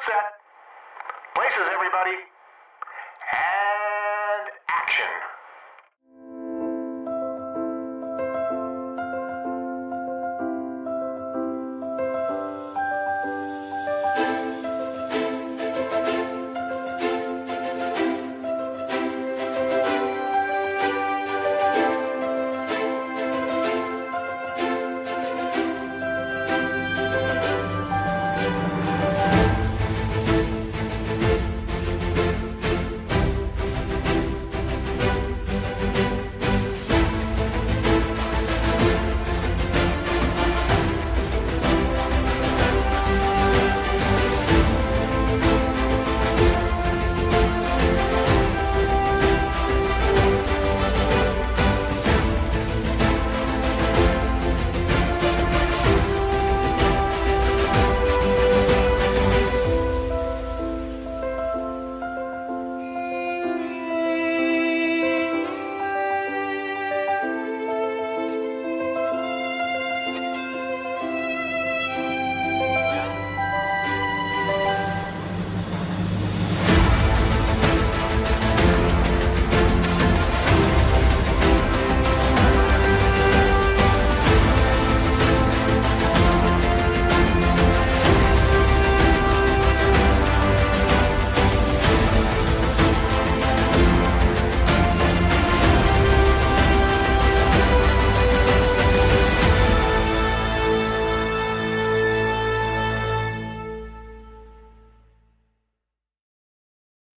set. Places, everybody. And action.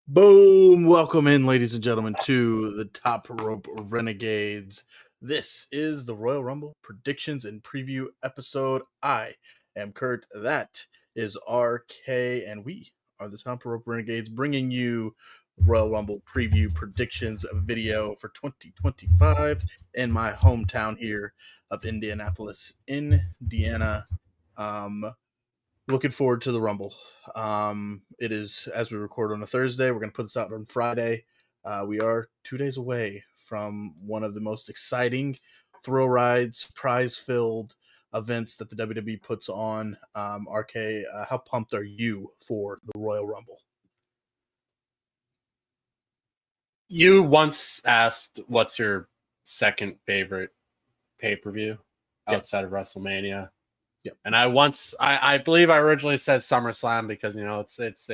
Boom! Welcome in, ladies and gentlemen, to the Top Rope Renegades. This is the Royal Rumble predictions and preview episode. I am Kurt. That is RK, and we are the Top Rope Renegades, bringing you Royal Rumble preview predictions video for 2025 in my hometown here of Indianapolis, Indiana. Looking forward to the Rumble. It is, as we record on a Thursday, we're going to put this out on Friday. We are 2 days away from one of the most exciting thrill ride, surprise-filled events that the WWE puts on. RK, how pumped are you for the Royal Rumble? You once asked what's your second favorite pay-per-view outside of WrestleMania. Yep. And I believe I originally said SummerSlam because it's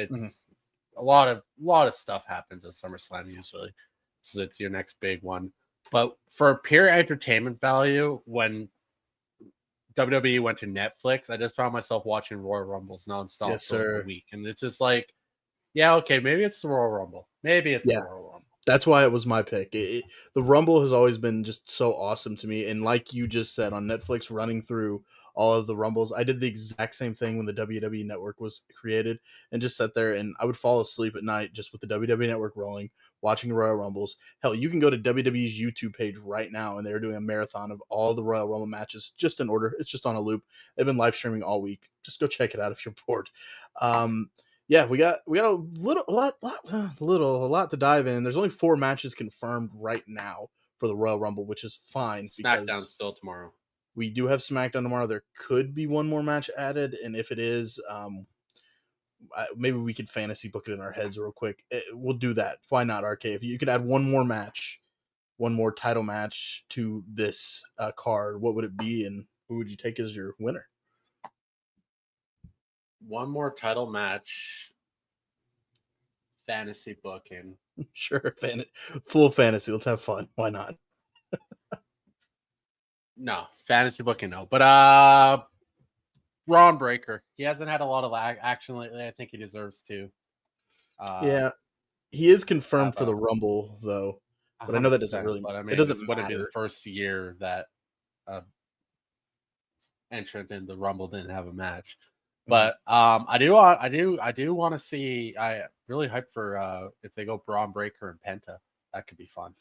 a lot of stuff happens at SummerSlam usually. So it's your next big one. But for pure entertainment value, when WWE went to Netflix, I just found myself watching Royal Rumbles nonstop for a week. And it's just like, yeah, okay, maybe it's the Royal Rumble. Maybe it's the Royal Rumble. That's why it was my pick. The Rumble has always been just so awesome to me. And like you just said, on Netflix, running through all of the Rumbles, I did the exact same thing when the WWE Network was created and just sat there and I would fall asleep at night just with the WWE Network rolling, watching Royal Rumbles. Hell, you can go to WWE's YouTube page right now and they're doing a marathon of all the Royal Rumble matches just in order. It's just on a loop. They've been live streaming all week. Just go check it out if you're bored. Yeah, we got a lot to dive in. There's only 4 matches confirmed right now for the Royal Rumble, which is fine. SmackDown still tomorrow. We do have SmackDown tomorrow. There could be one more match added, and if it is, maybe we could fantasy book it in our heads real quick. We'll do that. Why not, RK? If you could add one more match, one more title match to this card, what would it be, and who would you take as your winner? One more title match, fantasy booking. Sure, full fantasy. Let's have fun. Why not? No, fantasy booking, no. But Braun Breaker. He hasn't had a lot of action lately. I think he deserves to. Yeah, he is confirmed for the Rumble, though. But I know that doesn't really. But I mean, it doesn't this wouldn't be matter. the first year that entrant in the Rumble didn't have a match. But I do want to see. I really hype for if they go Braun Breaker and Penta. That could be fun.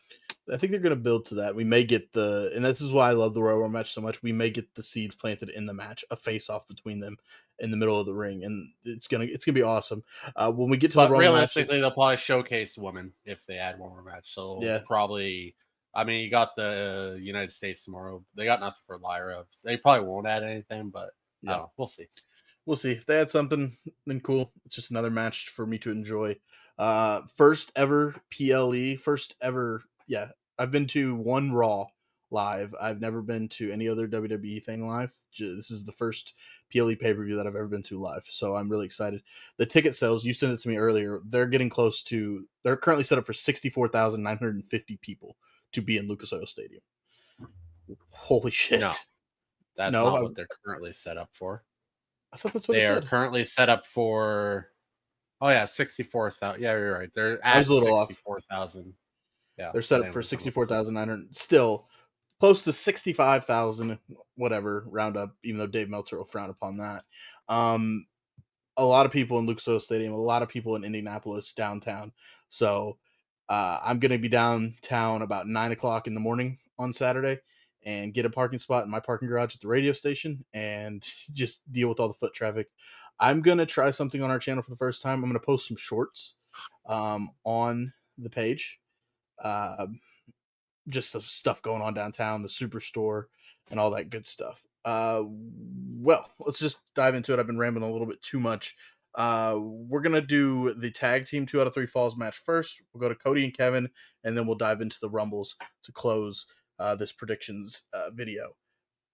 I think they're going to build to that. We may get and this is why I love the Royal Rumble match so much. We may get the seeds planted in the match, a face-off between them in the middle of the ring, and it's gonna be awesome. When we get to the Rumble realistically, they'll probably showcase women if they add one more match. So probably. I mean, you got the United States tomorrow. They got nothing for Lyra. They probably won't add anything, but we'll see. we'll see. If they had something, then cool. It's just another match for me to enjoy. First ever PLE, first ever. Yeah, I've been to one Raw live. I've never been to any other WWE thing live. This is the first PLE pay per view that I've ever been to live. So I'm really excited. The ticket sales, you sent it to me earlier. They're getting close to. They're currently set up for 64,950 people to be in Lucas Oil Stadium. Holy shit! No, that's No, not what they're currently set up for. I thought that's what it They are said. currently set up for. Oh yeah, 64,000. Yeah, you're right. They're I was at a little off. 64,000. Yeah, They're set on up for Amazon. 64,900. Still close to 65,000, whatever, round up, even though Dave Meltzer will frown upon that. Um, a lot of people in Lucas Oil Stadium, a lot of people in Indianapolis downtown. So I'm going to be downtown about 9 o'clock in the morning on Saturday and get a parking spot in my parking garage at the radio station and just deal with all the foot traffic. I'm going to try something on our channel for the first time. I'm going to post some shorts on the page. Just the stuff going on downtown, the superstore, and all that good stuff. Well, let's just dive into it. I've been rambling a little bit too much. We're gonna do the tag team 2 out of 3 falls match first. We'll go to Cody and Kevin, and then we'll dive into the rumbles to close this predictions video.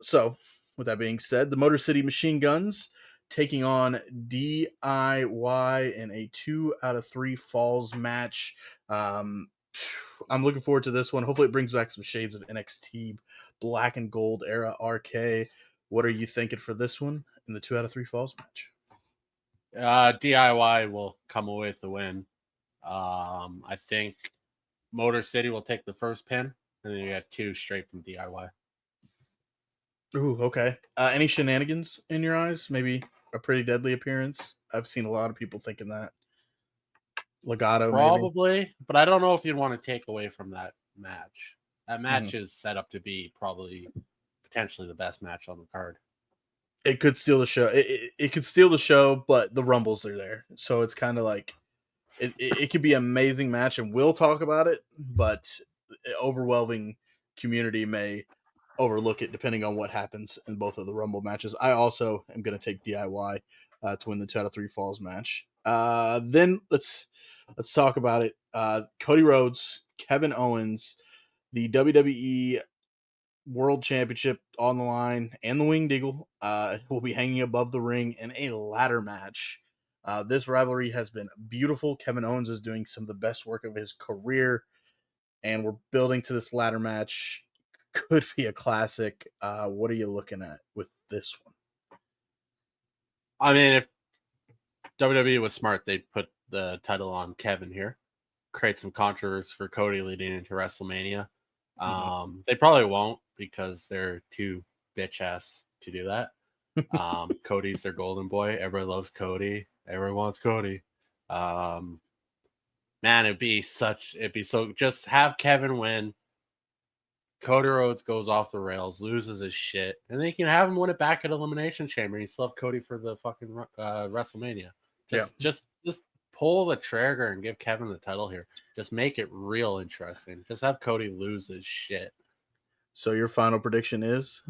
So, with that being said, the Motor City Machine Guns taking on DIY in a 2 out of 3 falls match. I'm looking forward to this one. Hopefully, it brings back some shades of NXT Black and Gold era RK. What are you thinking for this one in the 2 out of 3 falls match? DIY will come away with the win. I think Motor City will take the first pin, and then you got 2 straight from DIY. Ooh, okay. Any shenanigans in your eyes? Maybe a Pretty Deadly appearance? I've seen a lot of people thinking that. Legato, Probably, but I don't know if you'd want to take away from that match. That maybe. match is set up to be probably potentially the best match on the card. It could steal the show. It could steal the show, but the rumbles are there, so it's kind of like it could be an amazing match, and we'll talk about it. But overwhelming community may overlook it depending on what happens in both of the rumble matches. I also am going to take DIY to win the 2 out of 3 falls match. Then let's talk about it. Cody Rhodes, Kevin Owens, the WWE World Championship on the line, and the Winged Eagle will be hanging above the ring in a ladder match. This rivalry has been beautiful. Kevin Owens is doing some of the best work of his career, and we're building to this ladder match. Could be a classic. What are you looking at with this one? I mean, if WWE was smart, they'd put the title on Kevin here, create some controversy for Cody leading into WrestleMania. They probably won't because they're too bitch ass to do that. Cody's their golden boy. Everybody loves Cody. Everyone wants Cody. Man, it'd be so. Just have Kevin win. Cody Rhodes goes off the rails, loses his shit, and then you can have him win it back at Elimination Chamber. You still have Cody for the fucking WrestleMania. Just pull the trigger and give Kevin the title here. Just make it real interesting. Just have Cody lose his shit. So your final prediction is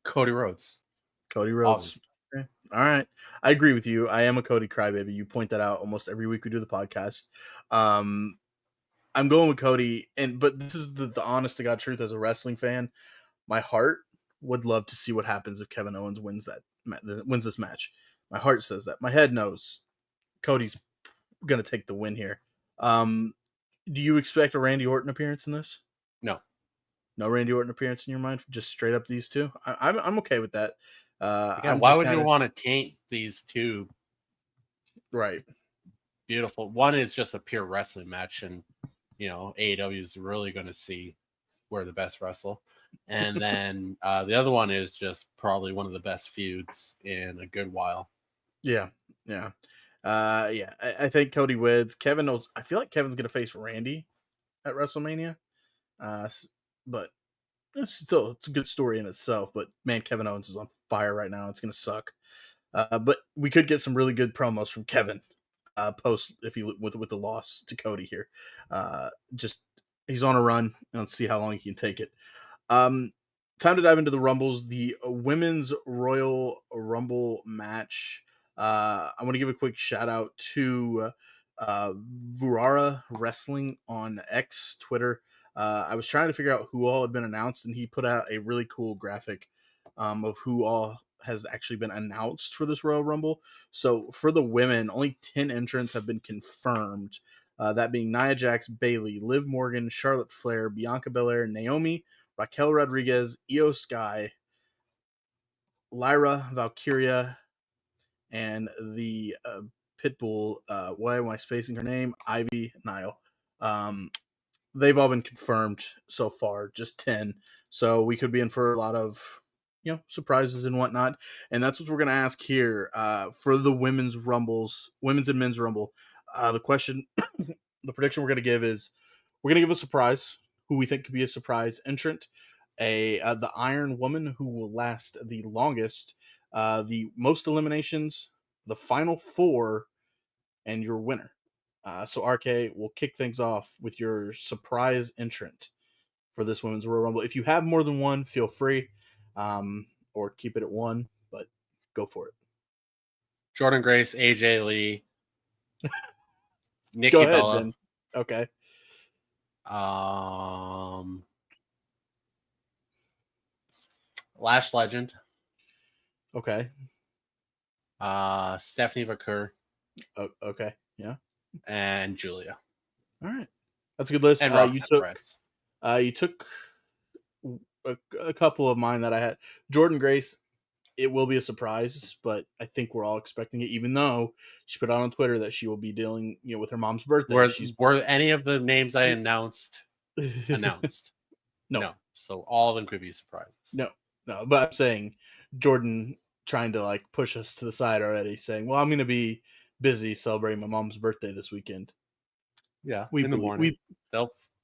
Cody Rhodes. Cody Rhodes. Okay. All right. I agree with you. I am a Cody crybaby. You point that out almost every week we do the podcast. I'm going with Cody, but this is the honest to God truth as a wrestling fan. My heart would love to see what happens if Kevin Owens wins this match. My heart says that. My head knows Cody's going to take the win here. Do you expect a Randy Orton appearance in this? No. No Randy Orton appearance in your mind? Just straight up these two? I'm okay with that. Again, why would you want to taint these two? Right. Beautiful. One is just a pure wrestling match, and AEW is really going to see where the best wrestle. And then the other one is just probably one of the best feuds in a good while. Yeah. I think Cody wins. Kevin knows. I feel like Kevin's going to face Randy at WrestleMania. But it's a good story in itself. But man, Kevin Owens is on fire right now. It's going to suck. But we could get some really good promos from Kevin post if he with the loss to Cody here. Just he's on a run. Let's see how long he can take it. time to dive into the Rumbles. The Women's Royal Rumble match. I want to give a quick shout out to Vurara Wrestling on X, Twitter. I was trying to figure out who all had been announced, and he put out a really cool graphic of who all has actually been announced for this Royal Rumble. So for the women, only 10 entrants have been confirmed. That being Nia Jax, Bayley, Liv Morgan, Charlotte Flair, Bianca Belair, Naomi, Raquel Rodriguez, Io Sky, Lyra Valkyria, and the Pitbull. Why am I spacing her name? Ivy Nile. They've all been confirmed so far, just 10. So we could be in for a lot of surprises and whatnot. And that's what we're gonna ask here for the women's and men's rumble. The question, the prediction we're gonna give is we're gonna give a surprise who we think could be a surprise entrant, the Iron Woman who will last the longest, the most eliminations, the final four, and your winner. So RK, we'll kick things off with your surprise entrant for this Women's Royal Rumble. If you have more than one, feel free, or keep it at one, but go for it. Jordynne Grace, AJ Lee, Nikki Go ahead, Bella. then. Okay. Lash Legend. Okay. Stephanie McCurr. Okay. Yeah. And Julia. All right. That's a good list. And you took a couple of mine that I had. Jordynne Grace, it will be a surprise, but I think we're all expecting it, even though she put out on Twitter that she will be dealing, with her mom's birthday. Were any of the names I announced announced? No. So all of them could be surprises. No. But I'm saying Jordan trying to push us to the side already, saying, "Well, I'm going to be busy celebrating my mom's birthday this weekend." Yeah, in the morning.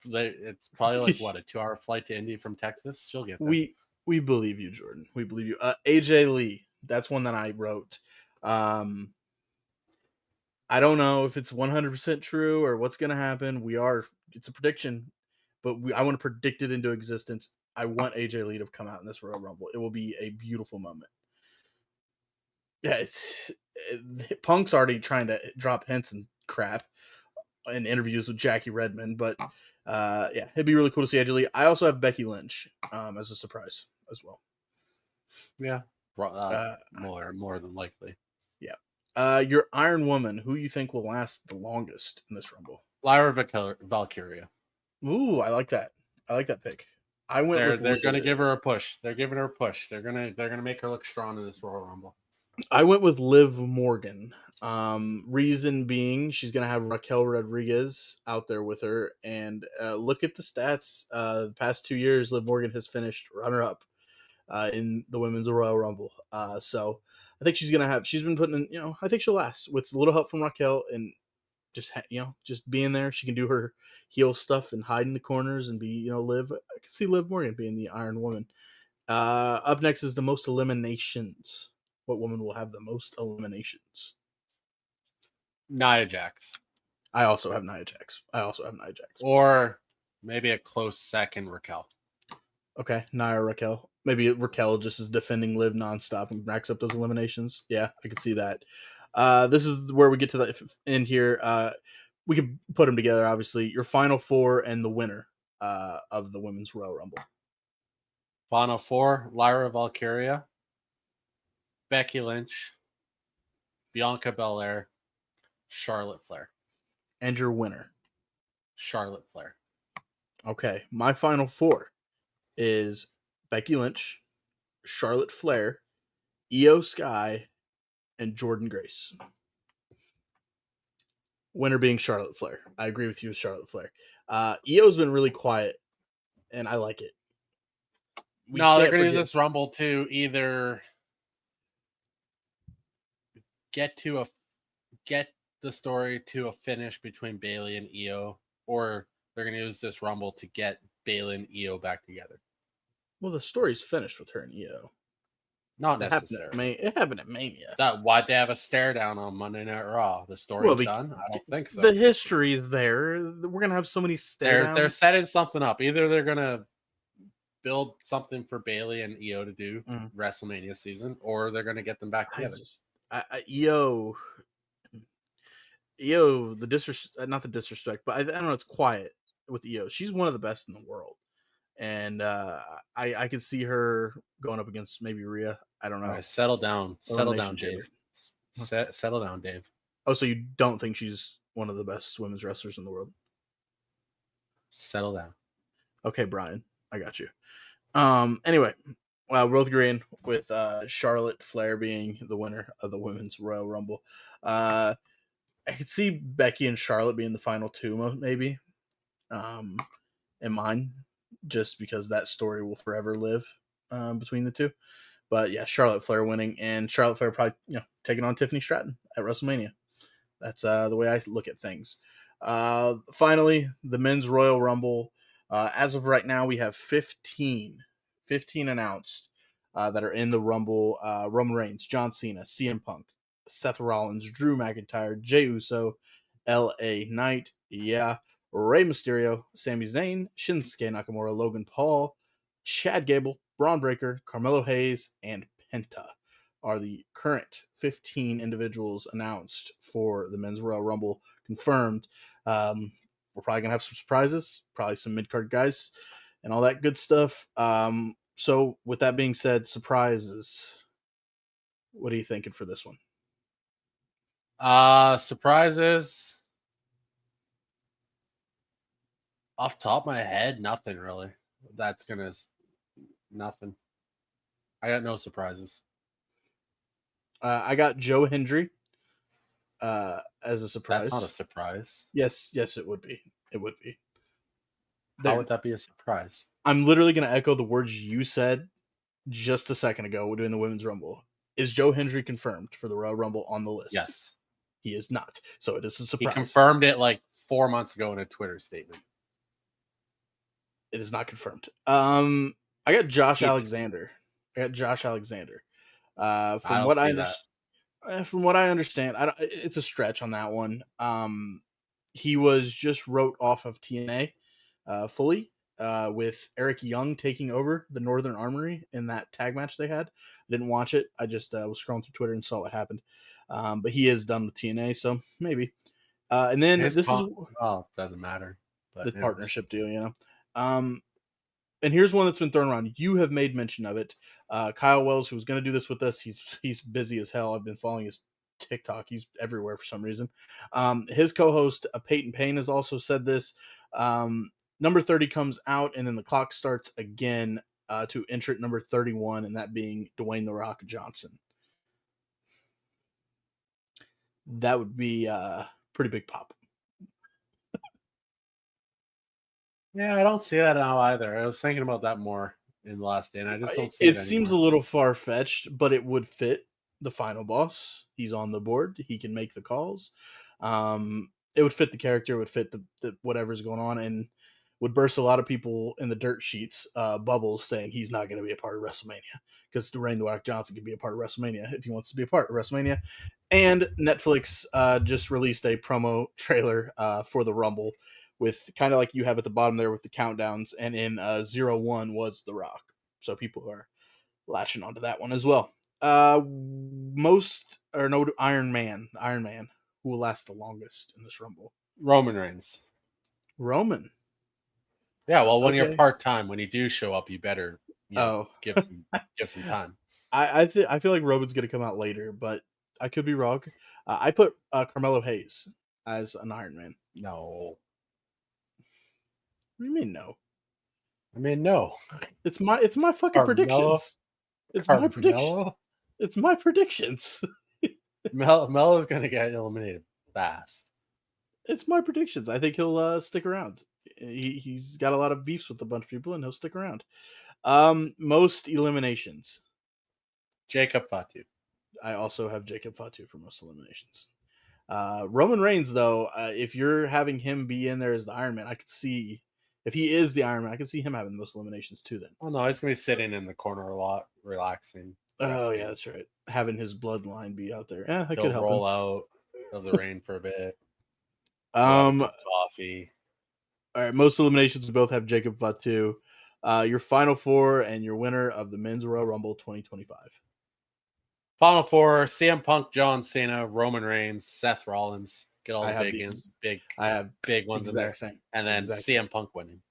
It's probably a 2-hour flight to Indy from Texas. She'll get there. We believe you, Jordan. We believe you. AJ Lee, that's one that I wrote. I don't know if it's 100% true or what's going to happen. It's a prediction, but I want to predict it into existence. I want AJ Lee to come out in this Royal Rumble. It will be a beautiful moment. Yeah, Punk's already trying to drop hints and crap in interviews with Jackie Redmond, but yeah, it'd be really cool to see AJ Lee. I also have Becky Lynch as a surprise as well. Yeah, more than likely. Yeah. Your Iron Woman, who you think will last the longest in this Rumble? Lyra Valkyria. Ooh, I like that. I like that pick. I went They're going to give her a push. They're giving her a push. They're gonna make her look strong in this Royal Rumble. I went with Liv Morgan. Reason being, she's gonna have Raquel Rodriguez out there with her, and look at the stats. The past 2 years, Liv Morgan has finished runner-up in the Women's Royal Rumble. So I think she's been putting in. I think she'll last with a little help from Raquel and just being there. She can do her heel stuff and hide in the corners and be Liv. I can see Liv Morgan being the Iron Woman. Up next is the most eliminations. What woman will have the most eliminations? Nia Jax. I also have Nia Jax. Or maybe a close second, Raquel. Okay, Nia, Raquel. Maybe Raquel just is defending Liv nonstop and racks up those eliminations. Yeah, I could see that. This is where we get to the end here. We can put them together, obviously. Your final four and the winner of the Women's Royal Rumble. Final four, Lyra Valkyria, Becky Lynch, Bianca Belair, Charlotte Flair. And your winner? Charlotte Flair. Okay, my final four is Becky Lynch, Charlotte Flair, Io Sky, and Jordynne Grace. Winner being Charlotte Flair. I agree with you with Charlotte Flair. Io's been really quiet, and I like it. They're going to use this Rumble to either get the story to a finish between Bayley and Io, or they're going to use this Rumble to get Bayley and Io back together. Well, the story's finished with her and Io. Not necessarily. It happened at Mania. Why'd they have a stare down on Monday Night Raw? The story's done? I don't think so. The history is there. We're going to have so many stare downs. They're setting something up. Either they're going to build something for Bailey and Io to do Mhm. WrestleMania season, or they're going to get them back I together. just Io, not the disrespect, but I don't know. It's quiet with Io. She's one of the best in the world, and I could see her going up against maybe Rhea. I don't All know. right, settle down, Elimination Dave. Chamber. Huh. Settle down, Dave. Oh, so you don't think she's one of the best women's wrestlers in the world? Settle down. Okay, Brian, I got you. Anyway, we're both agreeing with Charlotte Flair being the winner of the women's Royal Rumble. I could see Becky and Charlotte being the final two, maybe. In mine, just because that story will forever live between the two. But yeah, Charlotte Flair winning, and Charlotte Flair probably taking on Tiffany Stratton at WrestleMania. That's the way I look at things. Finally, the men's Royal Rumble. As of right now, we have 15 announced that are in the Rumble. Roman Reigns, John Cena, CM Punk, Seth Rollins, Drew McIntyre, Jey Uso, LA Knight, Rey Mysterio, Sami Zayn, Shinsuke Nakamura, Logan Paul, Chad Gable, Braun Breaker, Carmelo Hayes, and Penta are the current 15 individuals announced for the men's Royal Rumble confirmed. We're probably going to have some surprises, probably some mid-card guys and all that good stuff. So with that being said, surprises. What are you thinking for this one? Surprises. Off top of my head, nothing really. Nothing. I got no surprises. I got Joe Hendry as a surprise. That's not a surprise. Yes, it would be. It would be. How would that be a surprise? I'm literally going to echo the words you said just a second ago doing the Women's Rumble. Is Joe Hendry confirmed for the Royal Rumble on the list? Yes. He is not. So it is a He surprise. confirmed it like 4 months ago in a Twitter statement. It is not confirmed. I got Josh Alexander. From what I understand, it's a stretch on that one. He was just wrote off of TNA fully with Eric Young taking over the Northern Armory in that tag match they had. I didn't watch it. I just was scrolling through Twitter and saw what happened. But he is done with TNA, so maybe. And then doesn't matter. But the partnership deal, and here's one that's been thrown around. You have made mention of it. Kyle Wells, who was going to do this with us, he's busy as hell. I've been following his TikTok. He's everywhere for some reason. His co-host Peyton Payne has also said this. Number 30 comes out, and then the clock starts again to enter at number 31, and that being Dwayne The Rock Johnson. That would be a pretty big pop. Yeah, I don't see that now either. I was thinking about that more in the last day, and I just don't see it anymore. Seems a little far-fetched, but it would fit the final boss. He's on the board. He can make the calls. It would fit the character. It would fit the whatever's going on, and would burst a lot of people in the dirt sheets bubbles saying he's not going to be a part of WrestleMania, because Dwayne The Rock Johnson can be a part of WrestleMania if he wants to be a part of WrestleMania. And Netflix just released a promo trailer for the Rumble with kind of like you have at the bottom there with the countdowns, and in 01 was The Rock. So people are latching onto that one as well. Iron Man, who will last the longest in this Rumble? Roman Reigns. Roman. Yeah, well, when you're part-time, when you do show up, you better give some time. I feel like Roman's going to come out later, but I could be wrong. I put Carmelo Hayes as an Iron Man. No. What do you mean no? I mean no. It's my fucking predictions. It's my prediction. It's my predictions. Melo's gonna get eliminated fast. It's my predictions. I think he'll stick around. He's got a lot of beefs with a bunch of people, and he'll stick around. Most eliminations. Jacob Fatu. I also have Jacob Fatu for most eliminations. Roman Reigns, though, if you're having him be in there as the Iron Man, I could see, if he is the Iron Man, I could see him having the most eliminations too then. Oh, no, he's going to be sitting in the corner a lot, relaxing. Oh, yeah, that's right. Having his bloodline be out there. Yeah, that could help roll out of the rain for a bit. Coffee. All right, most eliminations, we both have Jacob Fatu. Your final four and your winner of the Men's Royal Rumble 2025. Final four: CM Punk, John Cena, Roman Reigns, Seth Rollins. Get all I the have big, these. big, I have big ones in exact there, same. and then Exact same. CM Punk winning.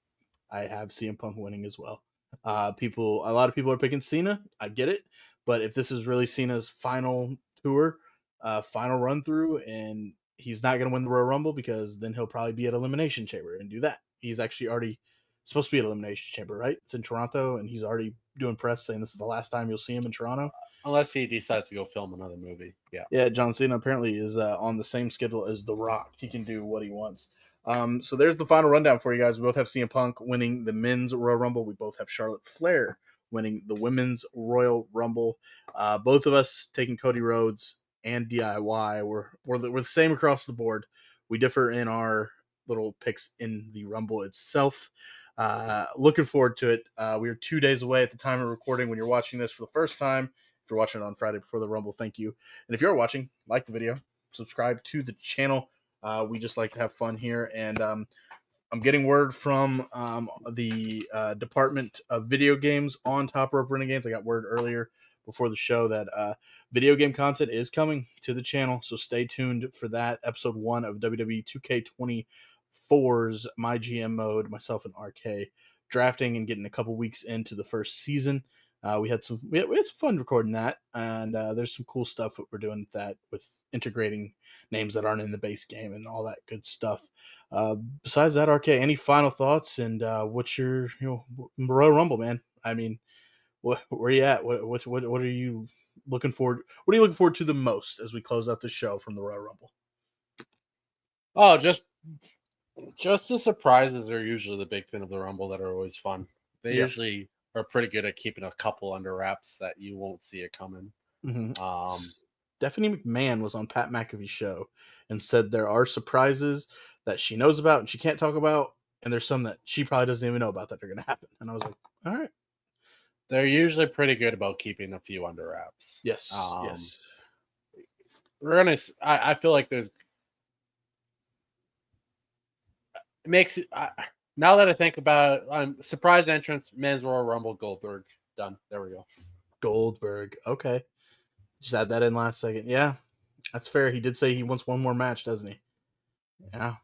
I have CM Punk winning as well. A lot of people are picking Cena. I get it, but if this is really Cena's final tour, final run through, and he's not going to win the Royal Rumble because then he'll probably be at Elimination Chamber and do that. He's actually already supposed to be at Elimination Chamber, right? It's in Toronto, and he's already doing press saying this is the last time you'll see him in Toronto. Unless he decides to go film another movie. Yeah. Yeah, John Cena apparently is on the same schedule as The Rock. He can do what he wants. So there's the final rundown for you guys. We both have CM Punk winning the Men's Royal Rumble. We both have Charlotte Flair winning the Women's Royal Rumble. Both of us taking Cody Rhodes and DIY. We're the same across the board. We differ in our little picks in the Rumble itself. Looking forward to it. We are 2 days away at the time of recording when you're watching this for the first time. If you're watching it on Friday before the Rumble, thank you. And if you're watching, like the video, subscribe to the channel. We just like to have fun here. And I'm getting word from the Department of Video Games on Top Rope Renegades. I got word earlier before the show that video game content is coming to the channel. So stay tuned for that. Episode 1 of WWE 2K24's My GM mode, myself and RK drafting and getting a couple weeks into the first season. We had some fun recording that, and there's some cool stuff that we're doing with that, with integrating names that aren't in the base game and all that good stuff. Besides that, RK, any final thoughts? And what's your Royal Rumble, man? I mean, where are you at? What are you looking forward? What are you looking forward to the most as we close out the show from the Royal Rumble? Oh, just the surprises are usually the big thing of the Rumble that are always fun. They usually are pretty good at keeping a couple under wraps that you won't see it coming. Mm-hmm. Stephanie McMahon was on Pat McAfee's show and said there are surprises that she knows about and she can't talk about, and there's some that she probably doesn't even know about that are going to happen. And I was like, all right. They're usually pretty good about keeping a few under wraps. Yes. Yes. We're gonna. I feel like there's. It makes it. Now that I think about it, surprise entrance, Men's Royal Rumble, Goldberg. Done. There we go. Goldberg. Okay. Just add that in last second. Yeah, that's fair. He did say he wants one more match, doesn't he? Yeah.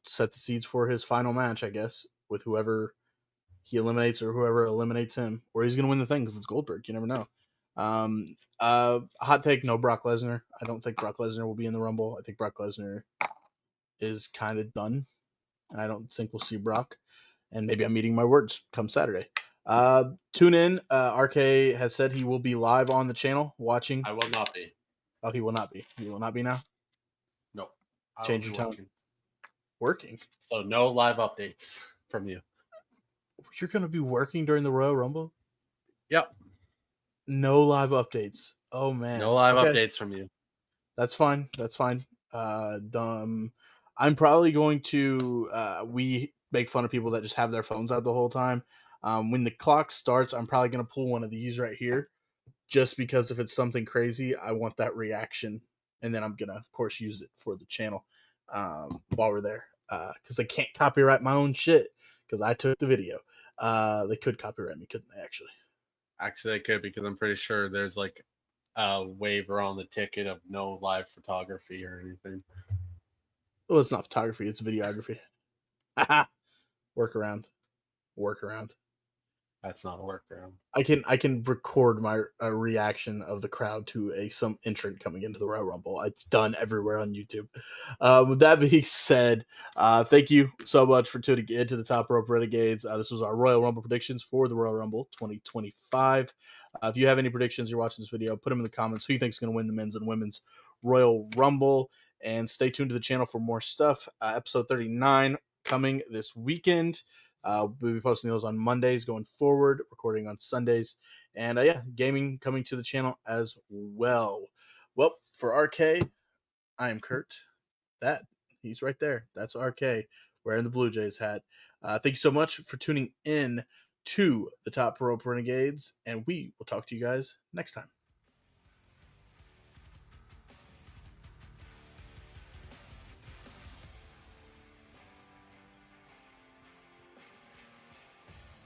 Set the seeds for his final match, I guess, with whoever he eliminates or whoever eliminates him. Or he's going to win the thing because it's Goldberg. You never know. Hot take, no Brock Lesnar. I don't think Brock Lesnar will be in the Rumble. I think Brock Lesnar is kind of done. I don't think we'll see Brock. And maybe I'm eating my words come Saturday. Tune in. RK has said he will be live on the channel watching. I will not be. Oh, he will not be. He will not be now? No. Change your tone. Working? So no live updates from you. You're going to be working during the Royal Rumble? Yep. No live updates. Oh, man. No live updates from you. That's fine. That's fine. I'm probably going to we make fun of people that just have their phones out the whole time. When the clock starts, I'm probably going to pull one of these right here, just because if it's something crazy, I want that reaction, and then I'm going to, of course, use it for the channel while we're there, because they can't copyright my own shit because I took the video. They could copyright me, couldn't they? Actually, they could, because I'm pretty sure there's like a waiver on the ticket of no live photography or anything. Well, it's not photography; it's videography. Workaround. That's not a workaround. I can record my reaction of the crowd to some entrant coming into the Royal Rumble. It's done everywhere on YouTube. With that being said, thank you so much for tuning into the Top Rope Renegades. This was our Royal Rumble predictions for the Royal Rumble 2025. If you have any predictions, you're watching this video, put them in the comments. Who you think is going to win the men's and women's Royal Rumble? And stay tuned to the channel for more stuff. Episode 39 coming this weekend. We'll be posting those on Mondays going forward, recording on Sundays. And gaming coming to the channel as well. Well, for RK, I am Kurt. He's right there. That's RK wearing the Blue Jays hat. Thank you so much for tuning in to the Top Rope Renegades, and we will talk to you guys next time.